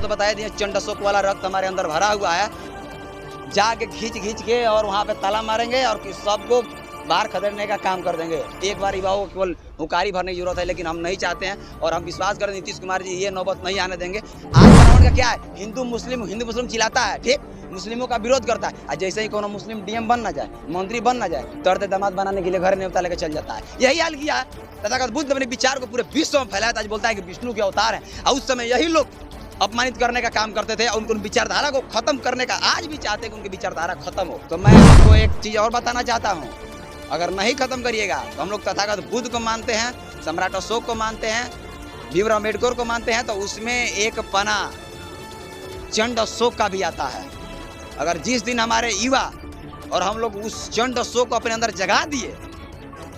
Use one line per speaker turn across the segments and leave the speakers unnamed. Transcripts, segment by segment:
तो बता दिए, चंड अशोक वाला रक्त हमारे अंदर भरा हुआ है। जाके खींच के और वहाँ पे ताला मारेंगे और सबको बाहर खदेड़ने का काम कर देंगे। एक बार युवाओं को केवल हुकारी भरने की जरूरत है, लेकिन हम नहीं चाहते हैं और हम विश्वास करें नीतीश कुमार जी ये नौबत नहीं आने देंगे। आज रावण का क्या है, हिंदू मुस्लिम चिल्लाता है, ठीक, मुस्लिमों का विरोध करता है, और जैसे ही कोनो मुस्लिम डीएम बन ना जाए, मंत्री बन ना जाए, तड़ते दामाद बनाने के लिए घर न्योता लेकर चल जाता है। यही हाल किया है। तथागत बुद्ध अपने विचार को पूरे विश्व में फैलाया था। आज बोलता है कि विष्णु के अवतार है, और उस समय यही लोग अपमानित करने का काम करते थे और उनकी विचारधारा को खत्म करने का आज भी चाहते हैं कि उनकी विचारधारा खत्म हो। तो मैं आपको एक चीज और बताना चाहता हूँ, अगर नहीं खत्म करिएगा तो हम लोग तथागत बुद्ध को मानते हैं, सम्राट अशोक को मानते हैं, भीमराव अम्बेडकर को मानते हैं, तो उसमें एक पना चंड अशोक का भी आता है। अगर जिस दिन हमारे युवा और हम लोग उस चंड अशोक को अपने अंदर जगा दिए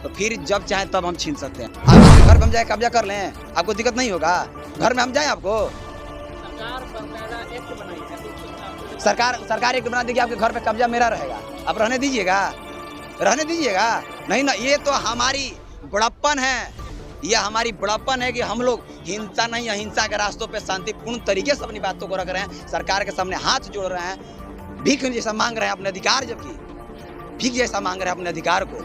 तो फिर जब चाहे तब हम छीन सकते हैं। आप घर में हम जाए कब्जा कर लें, आपको दिक्कत नहीं होगा। घर में हम जाए, आपको सरकार एक बना देगी, आपके घर पे कब्जा मेरा रहेगा, आप रहने दीजिएगा? नहीं ना, ये तो हमारी बड़प्पन है। यह हमारी बड़प्पन है कि हम लोग हिंसा नहीं, अहिंसा के रास्तों पे शांतिपूर्ण तरीके से अपनी बातों को रख रहे हैं, सरकार के सामने हाथ जोड़ रहे हैं, भीख जैसा मांग रहे हैं अपने अधिकार, जबकि भीख जैसा मांग रहे हैं अपने अधिकार को।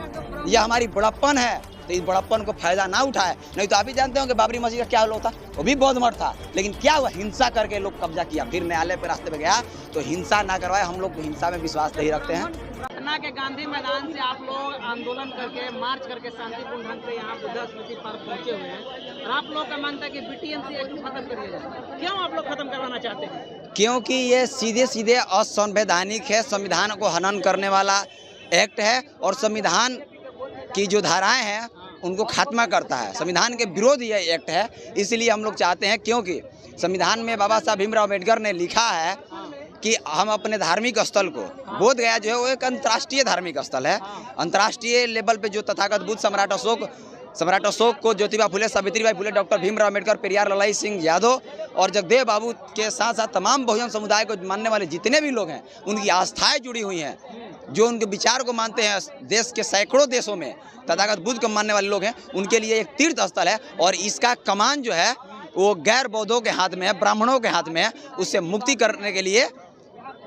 यह हमारी बड़प्पन है, तो इस बड़प्पन को फायदा ना उठाए। नहीं तो आप भी जानते हो कि बाबरी मस्जिद का क्या होता, वो भी बौद्ध मठ था, लेकिन क्या हुआ, हिंसा करके लोग कब्जा किया, फिर न्यायालय पे रास्ते पे गया तो हिंसा ना करवाए। हम लोग हिंसा में विश्वास नहीं रखते हैं।
पटना के गांधी मैदान से आप लोग आंदोलन करके, मार्च करके शांतिपूर्ण ढंग से यहाँ बुद्धा स्मृति पार्क पहुंचे हुए हैं, और आप लोग का मानता है कि बीटीएमसी एक्ट खत्म कर दिया जाए। क्यों आप लोग खत्म करवाना चाहते हैं?
क्योंकि ये सीधे असंवैधानिक है, संविधान को हनन करने वाला एक्ट है और संविधान की जो धाराएं हैं उनको खात्मा करता है। संविधान के विरोध ये एक्ट है, इसलिए हम लोग चाहते हैं, क्योंकि संविधान में बाबा साहब भीमराव अम्बेडकर ने लिखा है कि हम अपने धार्मिक स्थल को, बोध गया जो है वो एक अंतर्राष्ट्रीय धार्मिक स्थल है। अंतर्राष्ट्रीय लेवल पे जो तथागत बुद्ध सम्राट अशोक को ज्योतिबा फुले, सावित्रीबाई फुले, डॉक्टर भीमराव अम्बेडकर, पेरियार ललाई सिंह यादव और जगदेव बाबू के साथ साथ तमाम बहुजन समुदाय को मानने वाले जितने भी लोग हैं, उनकी आस्थाएं जुड़ी हुई हैं, जो उनके विचार को मानते हैं। देश के सैकड़ों देशों में तथागत बुद्ध को मानने वाले लोग हैं, उनके लिए एक तीर्थ स्थल है और इसका कमान जो है वो गैर बौद्धों के हाथ में है, ब्राह्मणों के हाथ में है। उससे मुक्ति करने के लिए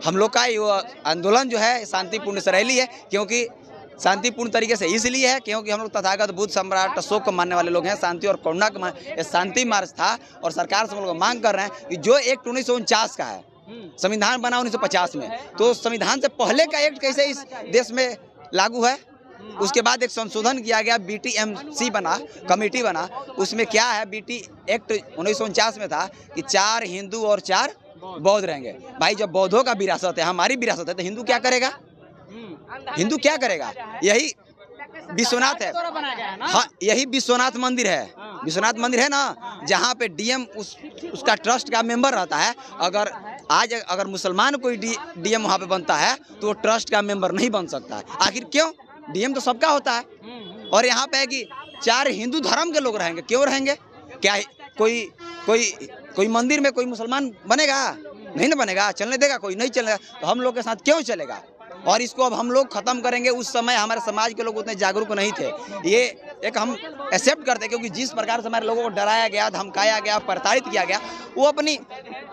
हम लोग का ये आंदोलन जो है शांतिपूर्ण से रैली है। क्योंकि शांतिपूर्ण तरीके से इसलिए है क्योंकि हम लोग तथागत बुद्ध सम्राट अशोक को मानने वाले लोग हैं। शांति और करुणा का शांति मार्च था और सरकार से हम लोग मांग कर रहे हैं कि जो एक्ट 1949 का है, संविधान बना 1950 में, तो संविधान से पहले का एक्ट कैसे इस देश में लागू है। उसके बाद एक संशोधन किया गया, बीटीएमसी बना, कमेटी बना। उसमें क्या है, बीटी एक्ट 1949 में था कि 4 हिंदू और 4 बौद्ध रहेंगे। भाई जब बौद्धों का विरासत है, हमारी विरासत है, तो हिंदू क्या करेगा? यही विश्वनाथ है, हाँ, यही विश्वनाथ मंदिर है। विश्वनाथ मंदिर है ना, जहाँ पे डीएम उसका ट्रस्ट का मेंबर रहता है। अगर मुसलमान कोई डीएम वहाँ पे बनता है तो वो ट्रस्ट का मेंबर नहीं बन सकता है। आखिर क्यों? डीएम तो सबका होता है। और यहाँ पे है कि 4 हिंदू धर्म के लोग रहेंगे। क्यों रहेंगे? क्या कोई मंदिर में कोई मुसलमान बनेगा? नहीं ना बनेगा। चलने देगा? कोई नहीं चलेगा। तो हम लोग के साथ क्यों चलेगा? और इसको अब हम लोग खत्म करेंगे। उस समय हमारे समाज के लोग उतने जागरूक नहीं थे। ये एक हम एक्सेप्ट करते, क्योंकि जिस प्रकार से हमारे लोगों को डराया गया, धमकाया गया, प्रताड़ित किया गया, वो अपनी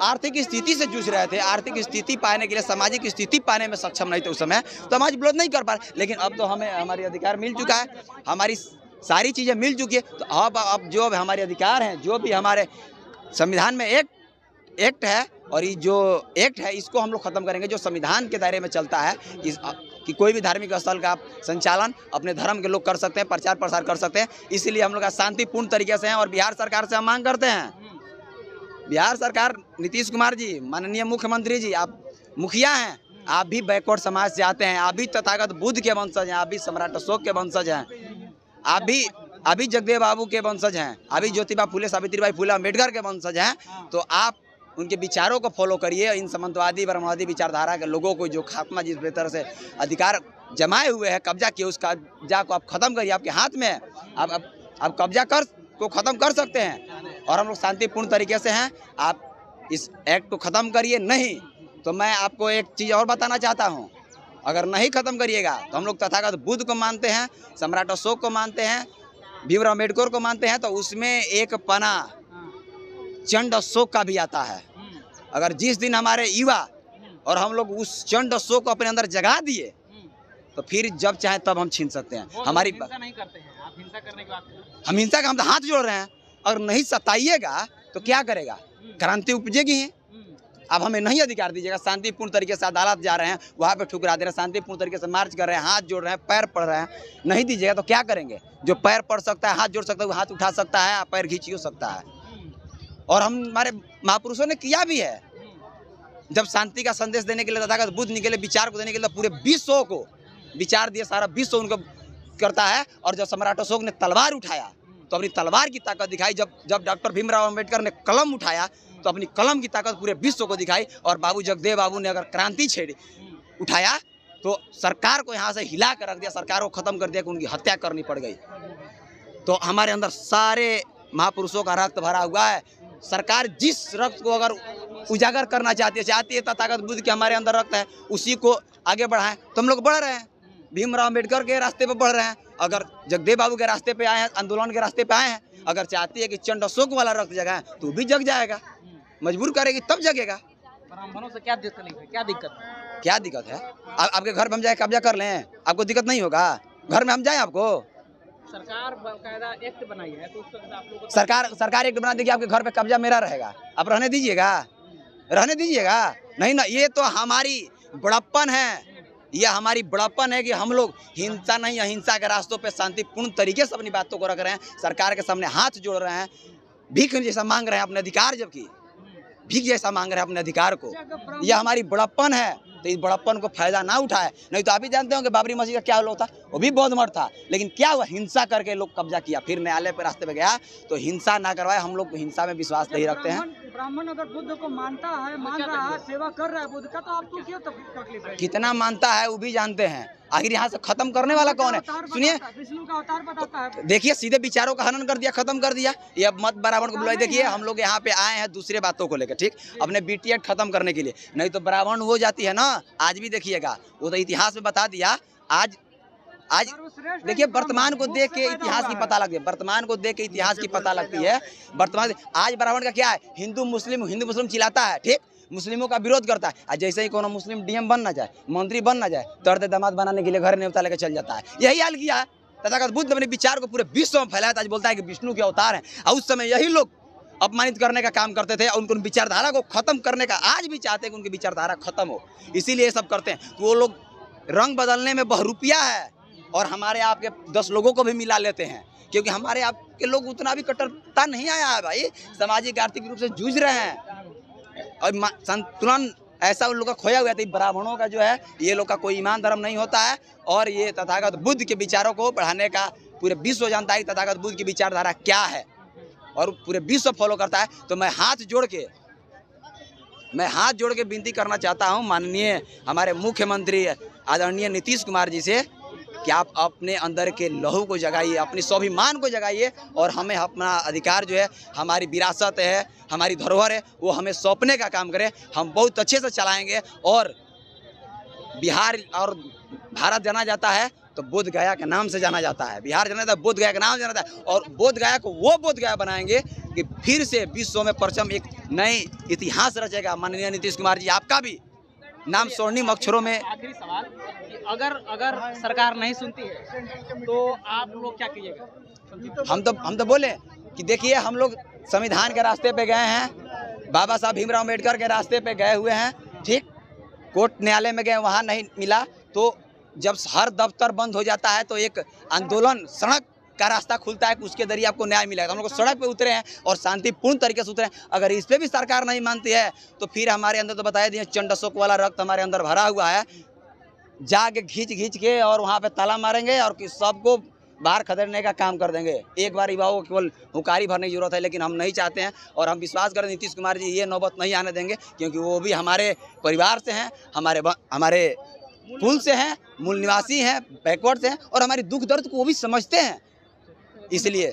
आर्थिक स्थिति से जूझ रहे थे। आर्थिक स्थिति पाने के लिए, सामाजिक स्थिति पाने में सक्षम नहीं थे उस समय, तो हम आज विरोध नहीं कर पा रहे। लेकिन अब तो हमें हमारी अधिकार मिल चुका है, हमारी सारी चीज़ें मिल चुकी है। तो अब जो हमारे अधिकार हैं, जो भी हमारे संविधान में एक्ट है, और ये जो एक्ट है इसको हम लोग खत्म करेंगे, जो संविधान के दायरे में चलता है कि कोई भी धार्मिक स्थल का संचालन अपने धर्म के लोग कर सकते हैं, प्रचार प्रसार कर सकते हैं। इसलिए हम लोग शांतिपूर्ण तरीके से हैं। और बिहार सरकार से हम मांग करते हैं, बिहार सरकार, नीतीश कुमार जी, माननीय मुख्यमंत्री जी, आप मुखिया हैं, आप भी बैकवर्ड समाज से आते हैं, आप भी तथागत बुद्ध के वंशज हैं, आप भी सम्राट अशोक के वंशज हैं, आप भी जगदेव बाबू के वंशज हैं, आप भी ज्योतिबा फुले, सावित्रीबाई फुले, अम्बेडकर के वंशज हैं। तो आप उनके विचारों को फॉलो करिए। इन सामंतवादी ब्रह्मवादी विचारधारा के लोगों को जो खात्मा, जिस बेहतर से अधिकार जमाए हुए हैं, कब्जा किए, उस कब्जा को आप खत्म करिए। आपके हाथ में है, आप कब्जा को खत्म कर सकते हैं। और हम लोग शांतिपूर्ण तरीके से हैं। आप इस एक्ट को खत्म करिए। नहीं तो मैं आपको एक चीज़ और बताना चाहता हूँ, अगर नहीं खत्म करिएगा तो हम लोग तथागत बुद्ध को मानते हैं, सम्राट अशोक को मानते हैं, भीमराव अम्बेडकर को मानते हैं, तो उसमें एक पना चंड अशोक का भी आता है। अगर जिस दिन हमारे युवा और हम लोग उस चंड अशोक को अपने अंदर जगा दिए तो फिर जब चाहे तब हम छीन सकते हैं। हमारी
हिंसा नहीं करते हैं आप, हिंसा करने की बात करते हैं।
हम हिंसा का हम तो हाथ जोड़ रहे हैं, अगर नहीं सताइएगा तो क्या करेगा, क्रांति उपजेगी ही। अब हमें नहीं अधिकार दीजिएगा, शांतिपूर्ण तरीके से अदालत जा रहे हैं, वहाँ पे ठुकरा दे रहे हैं, शांतिपूर्ण तरीके से मार्च कर रहे हैं, हाथ जोड़ रहे हैं, पैर पड़ रहे हैं, नहीं दीजिएगा तो क्या करेंगे। जो पैर पड़ सकता है, हाथ जोड़ सकता है, वो हाथ उठा सकता है, पैर खींच सकता है। और हमारे महापुरुषों ने किया भी है। जब शांति का संदेश देने के लिए तथागत बुद्ध निकले, विचार को देने के लिए पूरे विश्व को विचार दिए, सारा विश्व उनको करता है। और जब सम्राट अशोक ने तलवार उठाया तो अपनी तलवार की ताकत दिखाई। जब डॉक्टर भीमराव अंबेडकर ने कलम उठाया तो अपनी कलम की ताकत पूरे विश्व को दिखाई। और बाबू जगदेव बाबू ने अगर क्रांति छेड़ी उठाया तो सरकार को यहाँ से हिला कर रख दिया, सरकार को खत्म कर दिया कि उनकी हत्या करनी पड़ गई। तो हमारे अंदर सारे महापुरुषों का रक्त भरा हुआ है। सरकार जिस रक्त को अगर उजागर करना चाहती है तथागत बुद्ध के हमारे अंदर रक्त है, उसी को आगे बढ़ाएं। तो हम लोग बढ़ रहे हैं, भीमराव अंबेडकर के रास्ते पे बढ़ रहे हैं। अगर जगदेव बाबू के रास्ते पे आए हैं, आंदोलन के रास्ते पे आए हैं, अगर चाहती है कि चंड अशोक वाला रक्त जगाएं तो भी जग जाएगा, मजबूर करेगी तब जगेगा।
ब्राह्मणों से क्या तकलीफ है, क्या दिक्कत है?
क्या दिक्कत है? आपके घर में हम जाए कब्जा कर लें, आपको दिक्कत नहीं होगा? घर में हम जाए, आपको
सरकार बाकायदा एक्ट बनाई है तो उस आप लोगों को
सरकार एक्ट बना देगी, आपके घर पे कब्जा मेरा रहेगा, आप रहने दीजिएगा? रहने दीजिएगा? नहीं ना, ये तो हमारी बड़प्पन है। यह हमारी बड़प्पन है कि हम लोग हिंसा नहीं, अहिंसा के रास्तों पे शांतिपूर्ण तरीके से अपनी बातों को रख रहे हैं, सरकार के सामने हाथ जोड़ रहे हैं, भीख जैसा मांग रहे हैं अपने अधिकार, जबकि भीख जैसा मांग रहे हैं अपने अधिकार को। यह हमारी बड़प्पन है, तो इस बड़प्पन को फायदा ना उठाए। नहीं तो आप ही जानते हो कि बाबरी मस्जिद का क्या हाल होता, वो भी बौद्ध मठ था, लेकिन क्या हुआ, हिंसा करके लोग कब्जा किया। फिर न्यायालय पे रास्ते पे गया तो हिंसा ना करवाए। हम लोग हिंसा में विश्वास नहीं रखते हैं।
ब्राह्मण अगर बुद्ध को मानता है, मान रहा है, सेवा कर रहा है बुद्ध का, तो आपको क्यों तकलीफ है?
कितना मानता है वो भी जानते हैं। आखिर यहाँ से खत्म करने वाला कौन है? सुनिए,
विष्णु का अवतार बताता है।
देखिए, सीधे विचारों का हनन कर दिया, खत्म कर दिया। ये अब मत ब्राह्मण को बुलाए। देखिए, हम लोग यहाँ पे आए हैं दूसरे बातों को लेकर, ठीक, अपने बीटीएड खत्म करने के लिए। नहीं तो ब्राह्मण हो जाती है ना। आज भी देखिएगा, वो तो इतिहास में बता दिया। आज देखिए, वर्तमान को देख के इतिहास की पता लगती है, वर्तमान को देख के इतिहास की पता लगती है। वर्तमान आज ब्राह्मण का क्या है, हिंदू मुस्लिम चिल्लाता है, ठीक, मुस्लिमों का विरोध करता है। आज जैसे ही कोनो मुस्लिम डीएम बन ना जाए, मंत्री बन ना जाए, तर्द दामाद बनाने के लिए घर न्योता लेकर चल जाता है। यही हाल किया है। तथागत बुद्ध अपने विचार को पूरे विश्व में फैलाया था। आज बोलता है कि विष्णु के अवतार हैं, और उस समय यही लोग अपमानित करने का काम करते थे, उनको विचारधारा को खत्म करने का आज भी चाहते हैं कि उनकी विचारधारा खत्म हो, इसीलिए सब करते हैं। तो वो लोग रंग बदलने में बहुरूपिया है, और हमारे आपके 10 लोगों को भी मिला लेते हैं, क्योंकि हमारे आपके लोग उतना भी कट्टरता नहीं आया है भाई। सामाजिक आर्थिक रूप से जूझ रहे हैं और संतुलन ऐसा उन लोग का खोया हुआ था। ब्राह्मणों का जो है, ये लोग का कोई ईमान धर्म नहीं होता है, और ये तथागत बुद्ध के विचारों को बढ़ाने का पूरे विश्व जानता है। तथागत बुद्ध की विचारधारा क्या है और पूरे विश्व फॉलो करता है। तो मैं हाथ जोड़ के विनती करना चाहता हूँ माननीय हमारे मुख्यमंत्री आदरणीय नीतीश कुमार जी से कि आप अपने अंदर के लहू को जगाइए, अपनी स्वाभिमान को जगाइए, और हमें अपना अधिकार जो है, हमारी विरासत है, हमारी धरोहर है, वो हमें सौंपने का काम करें। हम बहुत अच्छे से चलाएंगे। और बिहार और भारत जाना जाता है तो बोध गया के नाम से जाना जाता है, बिहार जाना जाता है बोध गया के नाम से जाना जाता है। और बोध गया को वो बोध गया बनाएंगे कि फिर से विश्व में परचम एक नई इतिहास रचेगा। माननीय नीतीश कुमार जी, आपका भी नाम स्वर्णिम अक्षरों में।
आखिरी सवाल कि अगर सरकार नहीं सुनती है तो आप लोग क्या कीजिएगा?
हम तो बोले कि देखिए, हम लोग संविधान के रास्ते पे गए हैं, बाबा साहब भीमराव अंबेडकर के रास्ते पे गए हुए हैं, ठीक, कोर्ट न्यायालय में गए, वहाँ नहीं मिला। तो जब हर दफ्तर बंद हो जाता है तो एक आंदोलन, सड़क का रास्ता खुलता है कि उसके जरिए आपको न्याय मिलेगा। हम लोग सड़क पे उतरे हैं और शांतिपूर्ण तरीके से उतरे हैं। अगर इस पे भी सरकार नहीं मानती है तो फिर हमारे अंदर तो बताया दिए, चंड अशोक वाला रक्त हमारे अंदर भरा हुआ है, जाके खींच के और वहाँ पे ताला मारेंगे और सबको बाहर खदेड़ने का काम कर देंगे। एक बार युवाओं को केवल हुकारी भरने की जरूरत है, लेकिन हम नहीं चाहते हैं। और हम विश्वास करें नीतीश कुमार जी ये नौबत नहीं आने देंगे, क्योंकि वो भी हमारे परिवार से हैं, हमारे कुल से हैं, मूल निवासी हैं, बैकवर्ड से हैं, और हमारी दुख दर्द को वो भी समझते हैं। इसलिए